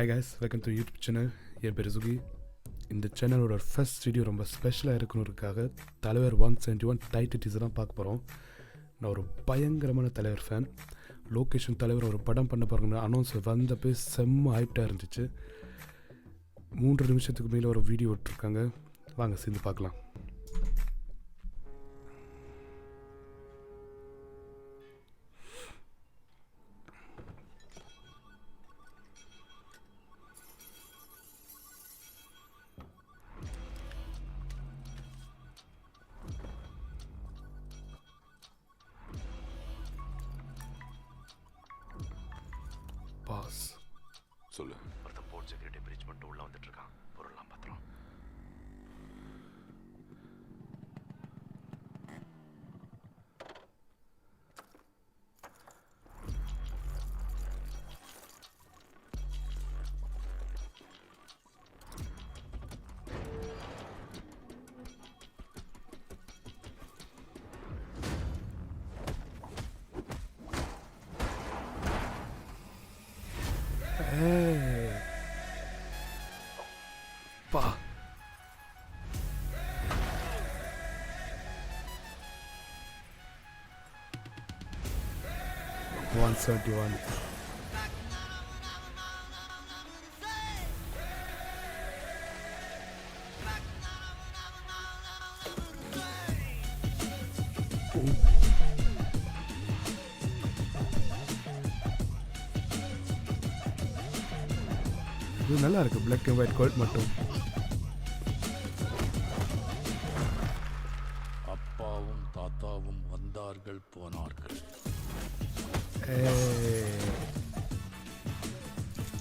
Hi guys, welcome to YouTube channel. என் பேர் சுகி. இந்த சேனலோட ஃபர்ஸ்ட் வீடியோ ரொம்ப ஸ்பெஷலாக இருக்கணுக்காக தலைவர் 171 டைட்டில் டீசர் தான் பார்க்க போகிறோம். நான் ஒரு பயங்கரமான தலைவர் ஃபேன். லோகேஷன் தலைவர் ஒரு படம் பண்ண பாருங்கன்னு அனௌன்ஸ் வந்தப்போ செம்ம ஹைப்டாக இருந்துச்சு. 3 நிமிஷத்துக்கு மேலே ஒரு வீடியோ விட்டுருக்காங்க. வாங்க சேர்ந்து பார்க்கலாம். பாஸ் சொல்லு. ஒருத்தன் போர்ட் செக்யூரிட்டி பிரீச் பண்ணிட்டு உள்ள வந்துட்டு இருக்கான். பொருள்லாம் பத்திரம். பா $171. இது நல்லா இருக்கு. பிளாக் அண்ட் ஒயிட் கோல்ட் மட்டும். அப்பாவும் தாத்தாவும் வந்தார்கள் போனார்கள்.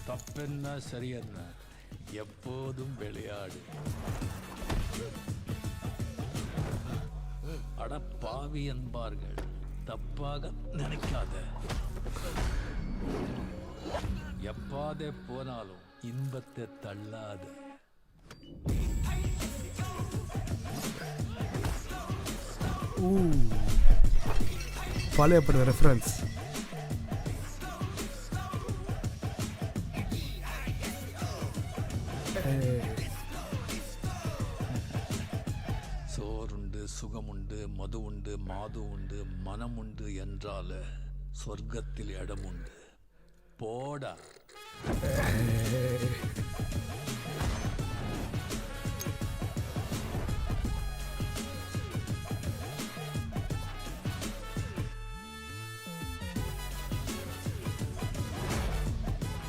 தப்பென்ன சரியென்ன, எப்போதும் விளையாடு. அட பாவி என்பார்கள், தப்பாக நினைக்காத. எப்பாதே போனாலும் இன்பத்தை தள்ளாத. பழைய பட ரெஃபரன்ஸ். சோறுண்டு, சுகமுண்டு, மது உண்டு, மாது உண்டு, மனம் உண்டு என்றால சொர்க்கத்தில் இடம் உண்டு. போடா.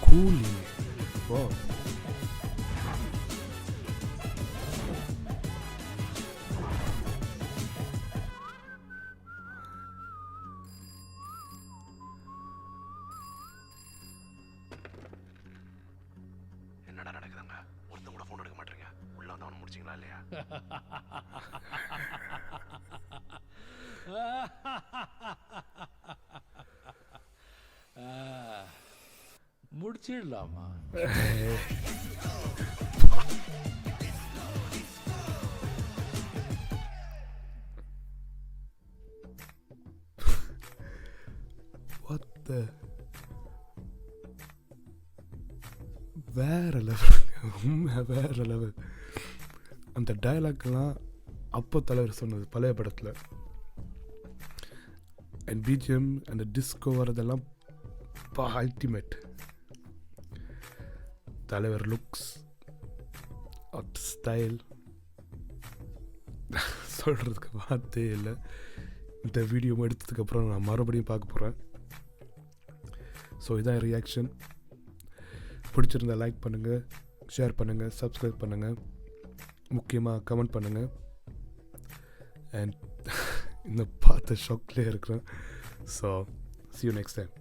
கூலி. ஓ என்னடா நடக்குதுங்க? ஒருத்தன் கூட ஃபோன் எடுக்க மாட்டேங்க. உள்ள வந்து அவனை முடிச்சிங்களா இல்லையா? முடிச்சிடலாமா? what the வேற லெவல். உண்மை வேற லெவல். அந்த டயலாக்லாம் அப்போ தலைவர் சொன்னது பழைய படத்தில். அண்ட் பிஜிஎம் அந்த டிஸ்கோ வரதெல்லாம் அல்டிமேட். தலைவர் லுக்ஸ், ஸ்டைல் சொல்கிறதுக்கு வார்த்தையே இல்லை. இந்த வீடியோ எடுத்ததுக்கப்புறம் நான் மறுபடியும் பார்க்க போகிறேன். ஸோ இதான் ரியாக்ஷன். பிடிச்சிருந்தா லைக் பண்ணுங்கள், ஷேர் பண்ணுங்கள், சப்ஸ்கிரைப் பண்ணுங்கள், முக்கியமாக கமெண்ட் பண்ணுங்கள். அண்ட் இந்த பார்த்த ஷாக்லேயே இருக்கிறேன். So see you next time.